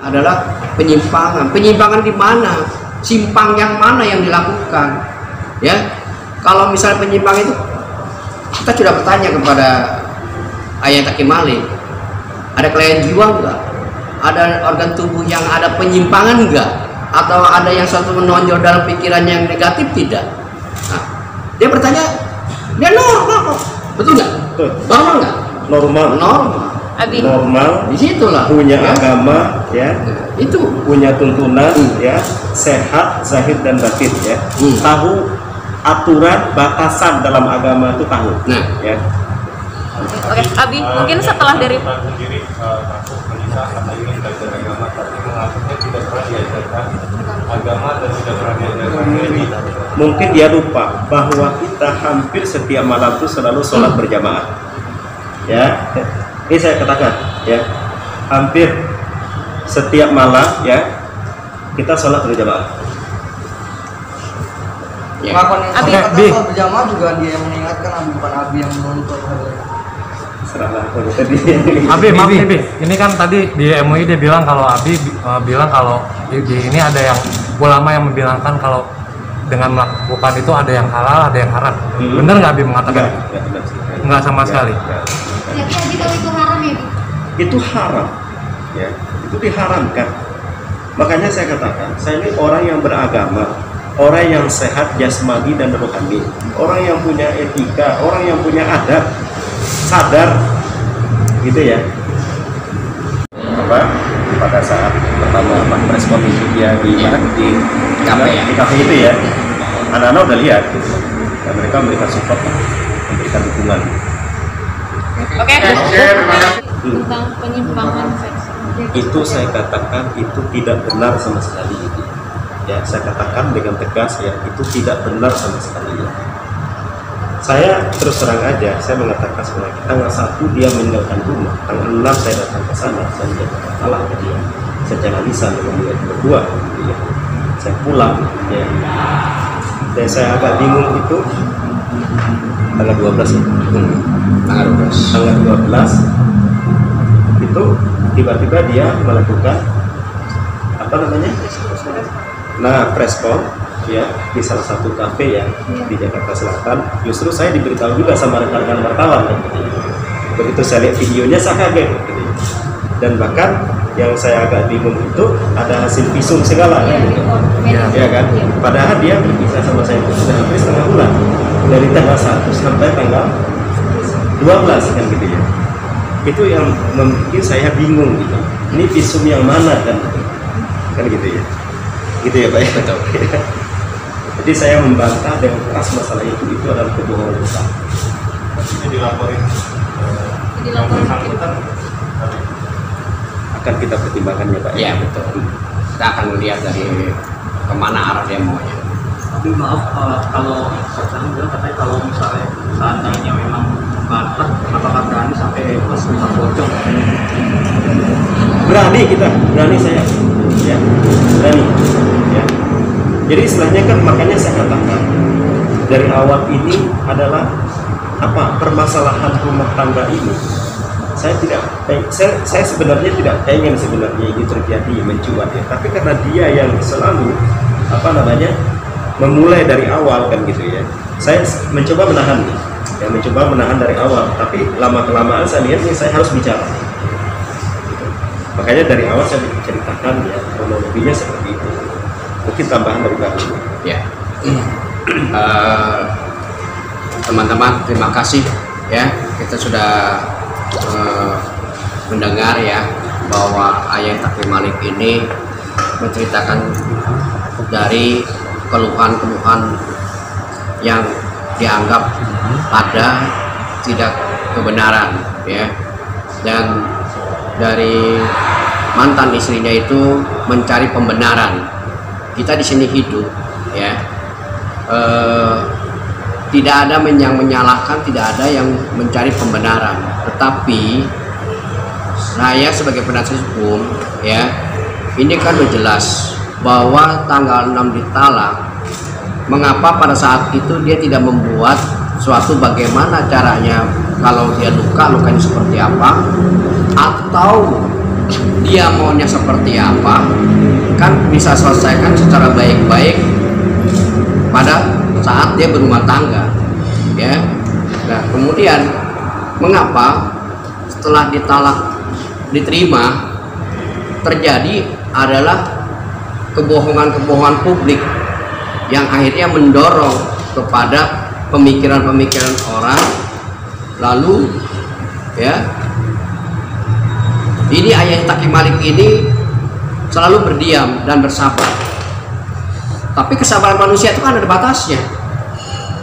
adalah penyimpangan. Penyimpangan di mana? Simpang yang mana yang dilakukan? Ya, kalau misalnya penyimpangan itu, kita sudah bertanya kepada Ayah Takim Malik, ada kelainan jiwa enggak? Ada organ tubuh yang ada penyimpangan enggak? Atau ada yang suatu menonjol dalam pikiran yang negatif tidak? Nah, dia bertanya, dia normal kok, betul nggak? Normal nggak? Normal. Abi. Normal. Disitulah. Punya agama, ya. Itu. Punya tuntunan, ya. Sehat, zahir dan batin, ya. Tahu aturan, batasan dalam agama itu tahu. Nah, ya. Oke, Abi, mungkin setelah dari sendiri takut menikah karena ingin belajar agama, tapi mengakunya tidak pernah diajarkan agama dan tidak pernah diajarkan religius. Mungkin dia lupa bahwa kita hampir setiap malam itu selalu sholat berjamaah. Ya, ini saya katakan, ya, hampir setiap malam, ya, kita sholat berjamaah. ya. Abi, sholat berjamaah juga dia yang mengingatkan, bukan Abi yang menuntut. Abi, maaf nih, Bi. Ini kan tadi di MUI dia bilang kalau Abi bilang kalau di ini ada yang ulama yang membilangkan kalau dengan melakukan itu ada yang halal, ada yang haram. Bener nggak Abi mengatakan? Nggak sama sekali. Jadi Abi tahu itu haram ya, Bi? Itu haram, ya. Itu diharamkan. Makanya saya katakan, saya ini orang yang beragama, orang yang sehat jasmani dan rohani, orang yang punya etika, orang yang punya adab, sadar, gitu ya. Apa? Pada saat pertama press komisi dia di kafe itu ya, anak-anak udah lihat, gitu. Dan mereka memberikan support, memberikan dukungan. Oke. Tentang penyimpangan seks. Itu saya katakan itu tidak benar sama sekali, gitu. Ya, saya katakan dengan tegas, ya, itu tidak benar sama sekali, ya. Saya terus terang aja, saya mengatakan sebenarnya tanggal 1 dia meninggalkan rumah, tanggal 6 saya datang ke sana, saya menjadi kalah ke dia secara lisan dengan dia berdua, gitu ya. Saya pulang, ya. Dan saya agak bingung itu tanggal 12 ya. Tanggal 12 itu tiba-tiba dia melakukan apa namanya? Nah, preskon, ya, di salah satu kafe ya di Jakarta Selatan. Justru saya diberitahu juga sama rekan-rekan wartawan, gitu. Begitu saya lihat videonya saya kaget, gitu. Dan bahkan yang saya agak bingung itu ada hasil visum segala, gitu. Ya kan? Padahal dia berpisah sama saya itu sudah hampir setengah bulan, dari tanggal 1 sampai tanggal 12 kan, gitu ya. Itu yang membuat saya bingung, gitu. Ini visum yang mana kan gitu ya. Gitu ya Pak ya. Betul. Jadi saya membantah dengan keras masalah itu adalah kebohongan besar. Ini dilaporin. Akan kita pertimbangkan ya Pak. Ya, betul. Kita akan melihat dari kemana arah dia maunya. Tapi maaf, kalau saya bilang katanya kalau misalnya seandainya memang batas, apakah berani sampai plus bisa bocor? Berani saya, ya, berani, ya. Jadi istilahnya kan, makanya saya katakan dari awal ini adalah apa, permasalahan rumah tangga ini. Saya sebenarnya tidak pengen sebenarnya ini terjadi mencuat ya, tapi karena dia yang selalu apa namanya memulai dari awal kan gitu ya. Saya mencoba menahan, ya, mencoba menahan dari awal, tapi lama kelamaan saya lihat ini saya harus bicara. Makanya dari awal saya ceritakan ya kronologinya seperti itu. Mungkin tambahan dari Pak. Ya. Teman-teman, terima kasih ya. Kita sudah mendengar ya bahwa Ayah Takim Malik ini menceritakan dari keluhan-keluhan yang dianggap ada tidak kebenaran ya, dan dari mantan istrinya itu mencari pembenaran. Kita di sini hidup ya, tidak ada yang menyalahkan, tidak ada yang mencari pembenaran, tetapi saya sebagai penasihat hukum ya, ini kan udah jelas bahwa tanggal 6 ditalak. Mengapa pada saat itu dia tidak membuat suatu bagaimana caranya, kalau dia luka, lukanya seperti apa, atau dia maunya seperti apa, kan bisa selesaikan secara baik-baik pada saat dia berumah tangga, ya. Nah, kemudian mengapa setelah ditalak diterima terjadi adalah kebohongan-kebohongan publik yang akhirnya mendorong kepada pemikiran-pemikiran orang, lalu ya ini Ayah Taki Malik ini selalu berdiam dan bersabar. Tapi kesabaran manusia itu kan ada batasnya.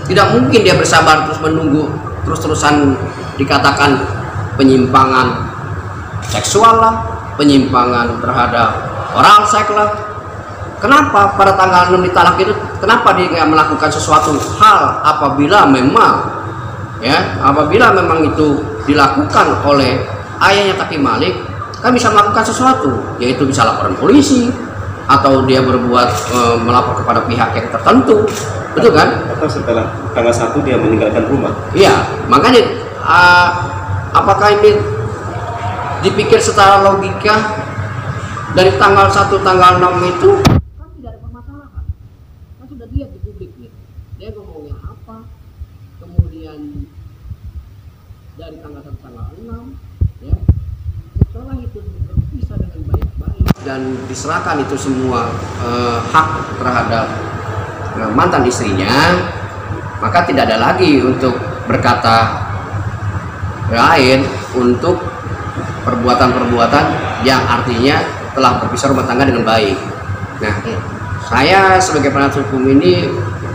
Tidak mungkin dia bersabar terus menunggu terus-terusan dikatakan penyimpangan seksual lah, penyimpangan terhadap oral seks lah. Kenapa pada tanggal 6 ditalak itu, kenapa dia nggak melakukan sesuatu hal apabila memang itu dilakukan oleh ayahnya Taki Malik, kan bisa melakukan sesuatu, yaitu bisa laporan polisi atau dia berbuat melapor kepada pihak yang tertentu, betul kan? Atau setelah tanggal 1 dia meninggalkan rumah. Iya, makanya apakah ini dipikir secara logika dari tanggal 1 tanggal 6 itu kan tidak ada permasalahan, kan sudah lihat di publik nih dia ngomongnya apa, kemudian dari tanggal 1 tanggal 6 ya, setelah itu berpisah dengan baik-baik dan diserahkan itu semua hak terhadap mantan istrinya, maka tidak ada lagi untuk berkata lain untuk perbuatan-perbuatan yang artinya telah berpisah rumah tangga dengan baik. Nah, saya sebagai penasihat hukum ini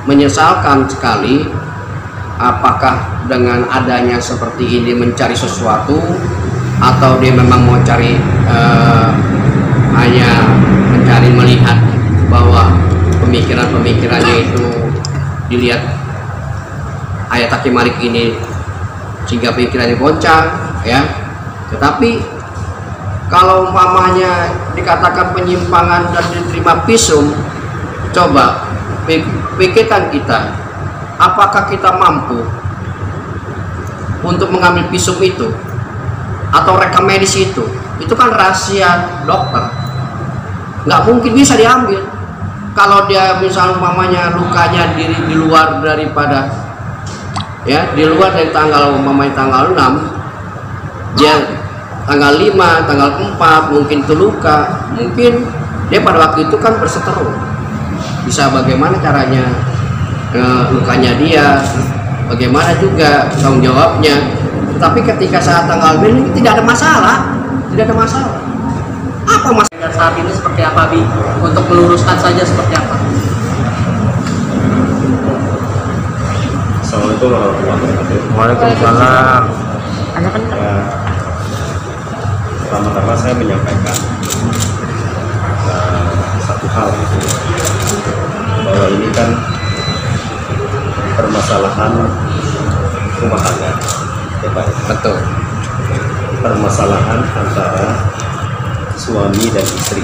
menyesalkan sekali apakah dengan adanya seperti ini mencari sesuatu atau dia memang mau cari hanya mencari melihat bahwa pemikiran-pemikirannya itu dilihat Ayah Taki Malik ini sehingga pikirannya goncang ya. Tetapi kalau umpamanya dikatakan penyimpangan dan diterima visum, coba pikirkan kita, apakah kita mampu untuk mengambil visum itu atau rekam medis itu kan rahasia dokter, nggak mungkin bisa diambil. Kalau dia misalnya umpamanya lukanya di luar daripada ya, di luar dari tanggal umpamanya tanggal 6, dia tanggal 5, tanggal 4 mungkin itu luka, mungkin dia pada waktu itu kan berseteru, bisa bagaimana caranya lukanya dia, bagaimana juga tanggung jawabnya. Tapi ketika saat tanggal ini tidak ada masalah, tidak ada masalah. Apa masalah saat ini seperti apa, Bi? Untuk meluruskan saja seperti apa? Assalamualaikum warahmatullahi wabarakatuh. Waalaikumsalam. Ya, pertama-tama saya menyampaikan satu hal gitu, bahwa ini kan permasalahan rumah tangga, ya Pak. Betul. Permasalahan antara suami dan istri.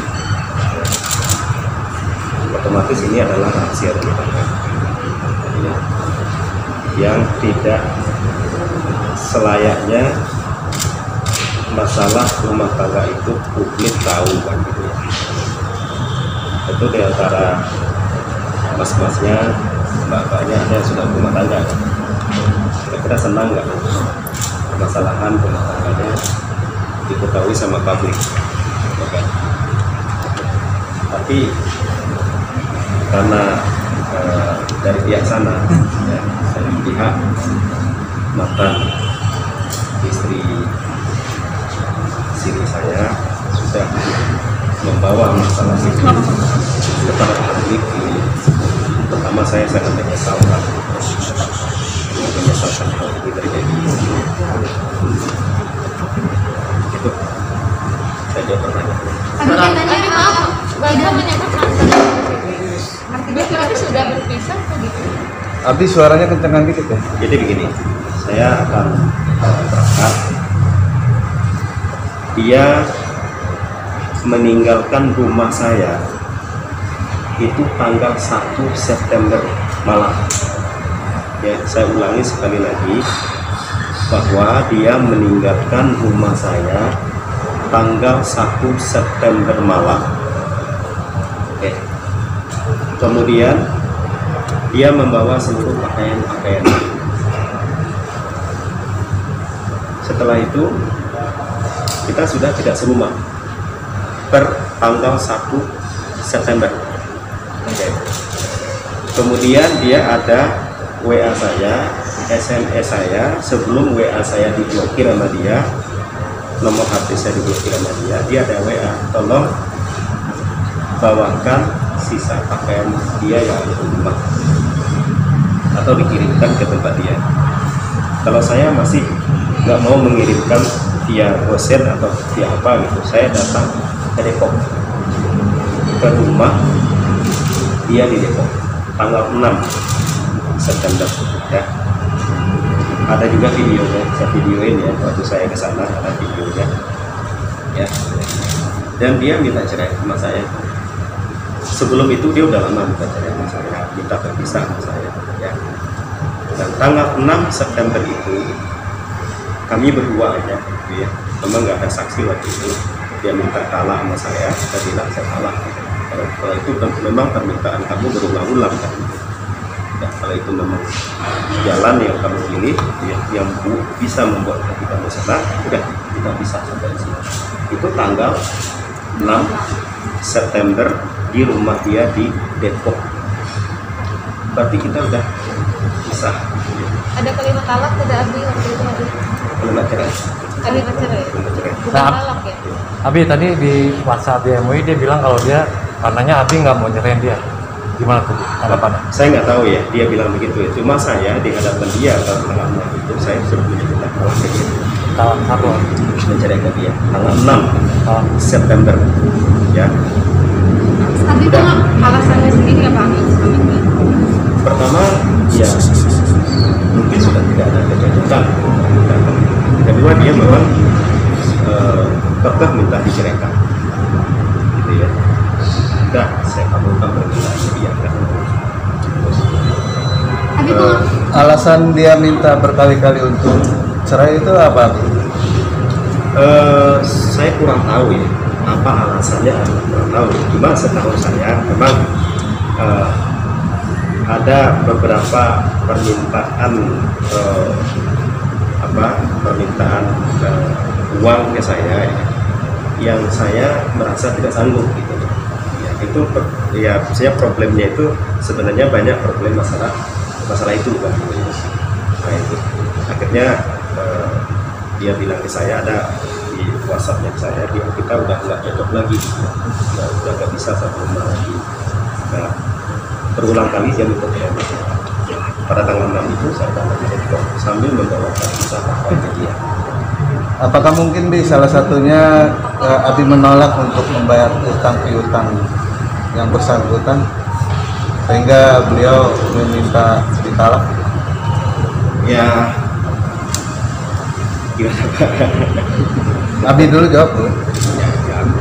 Otomatis ini adalah rahasia rumah tangga, ya, yang tidak selayaknya masalah rumah tangga itu publik tahu kan gitu ya. Itu diantara mas-masnya, mbak-mbaknya ada yang sudah rumah tangga kan? Kira-kira senang nggak permasalahan rumah tangganya diketahui sama publik, kan? Tapi karena dari pihak sana ya, dari pihak mantan istri saya sudah membawa masalah itu kepada publik. Pertama saya sangat menyesalkan hal ini terjadi. Itu saja pertanyaan. Tapi maaf, Bapak menyatakan artinya berarti sudah berpisah atau gitu? Abi suaranya kencengan dikit ya. Jadi begini, saya akan berangkat. Dia meninggalkan rumah saya itu tanggal 1 September malam. Ya, saya ulangi sekali lagi bahwa dia meninggalkan rumah saya tanggal 1 September malam. Oke. Kemudian dia membawa seluruh pakaian-pakaian. Setelah itu kita sudah tidak serumah per tanggal 1 September. Oke. Kemudian dia ada WA saya, SMS saya. Sebelum WA saya diblokir sama dia, nomor HP saya diblokir sama dia, dia ada WA, tolong bawakan sisa pakaian dia yang ada di rumah atau dikirimkan ke tempat dia. Kalau saya masih nggak mau mengirimkan via gosen atau via apa gitu, saya datang ke Depok, ke rumah dia di Depok tanggal 6 September ya. Ada juga videonya, saya videoin ya waktu saya ke sana, ada videonya ya. Dan dia minta cerai sama saya. Sebelum itu dia udah lama minta cerai sama saya, minta berpisah sama saya ya. Dan tanggal 6 September itu kami berdua aja gitu ya. Memang nggak ada saksi waktu itu. Dia minta kalah sama saya bilang saya kalah. Kalau itu memang permintaan kamu berulang-ulang kan. Ya, kalau itu memang jalan yang kamu pilih yang bisa membuat kita bersama, udah kita bisa sampai di sini. Itu tanggal 6 September di rumah dia di Depok. Berarti kita udah bisa. Ada kalimat talak tidak Abi waktu itu Abi? Kalimat cerai. Kalimat cerai. Bukan Nah, talak ya? Abi tadi di WhatsApp di MUI dia bilang kalau dia karenanya Abi nggak mau nyerahin dia. Gimana tuh hadapannya? Saya nggak tahu ya, dia bilang begitu ya. Cuma saya di hadapan dia kalau tanggal 6 itu saya sudah menyebutkan talak ke dia. Talak satu. Menceraikan dia tanggal 6 Oh. September ya. Abi itu alasannya sendiri apa Abi? Pertama ya mungkin sudah tidak ada kecocokan. Kedua dia memang tetap minta diceraikan gitu ya. Udah saya kabulkan permintaan dia kan. Alasan dia minta berkali-kali untuk cerai itu apa? Saya kurang tahu ya apa alasannya, kurang tahu. Cuma setahu saya memang ada beberapa permintaan uang ke saya ya, yang saya merasa tidak sanggup gitu. Itu ya saya problemnya itu sebenarnya banyak problem masalah itu kan. Nah itu akhirnya dia bilang ke saya, ada di WhatsAppnya saya, kita udah nggak cocok lagi, udah nggak bisa satu rumah lagi. Nah, berulang kali dia minta cerai. Pada tanggal 6 itu saya datang ke Depok sambil membawakan kisah pakaiannya dia. Apakah mungkin salah satunya Abi menolak untuk membayar utang piutang yang bersangkutan sehingga beliau meminta ditalak? Ya, gimana Pak? Abi dulu jawab dulu.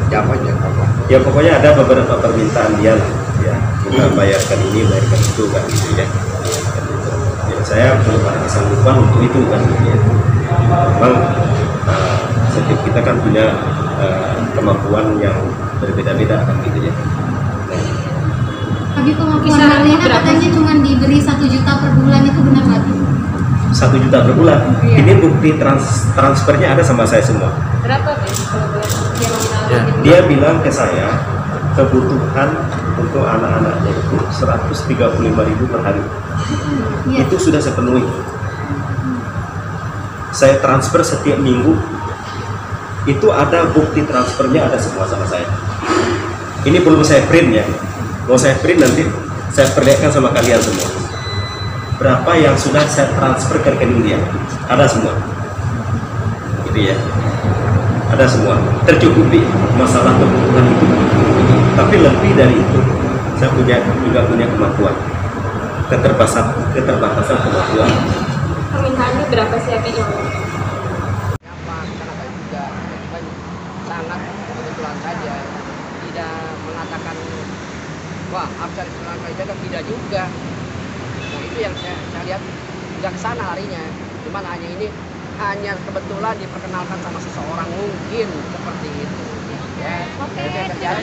Jawab aja Bapak. Ya pokoknya ada beberapa permintaan dia lah, ya kita bayarkan ini, bayarkan itu kan gitu ya. Ya saya belum ada kesanggupan untuk itu kan gitu ya. Memang setiap kita kan punya kemampuan yang berbeda-beda kan gitu ya. Tapi kemampuan Marlina katanya cuma diberi 1 juta per bulan, itu benar nggak? 1 juta per bulan. Iya. Ini bukti transfernya ada sama saya semua. Berapa Bi? Kalau boleh dia nominal? Dia bilang ke saya kebutuhan untuk anak-anaknya itu 135.000 per hari. Iya. Itu sudah saya penuhi. Saya transfer setiap minggu. Itu ada bukti transfernya, ada semua sama saya. Ini belum saya print ya. Mau saya print nanti saya perlihatkan sama kalian semua. Berapa yang sudah saya transfer ke rekening dia, ada semua. Gitu ya. Ada semua. Tercukupi masalah kebutuhan itu. Tapi lebih dari itu, saya juga punya kemampuan. Keterbatasan kemampuan. Permintaannya berapa sih Abi? Kenapa? Karena kan juga sangat kebetulan saja, tidak mengatakan wah absen kebetulan saja, kan tidak juga. Nah itu yang saya lihat sudah kesana harinya, cuman hanya ini hanya kebetulan diperkenalkan sama seseorang, mungkin seperti itu. Ya, Oke, itu yang terjadi.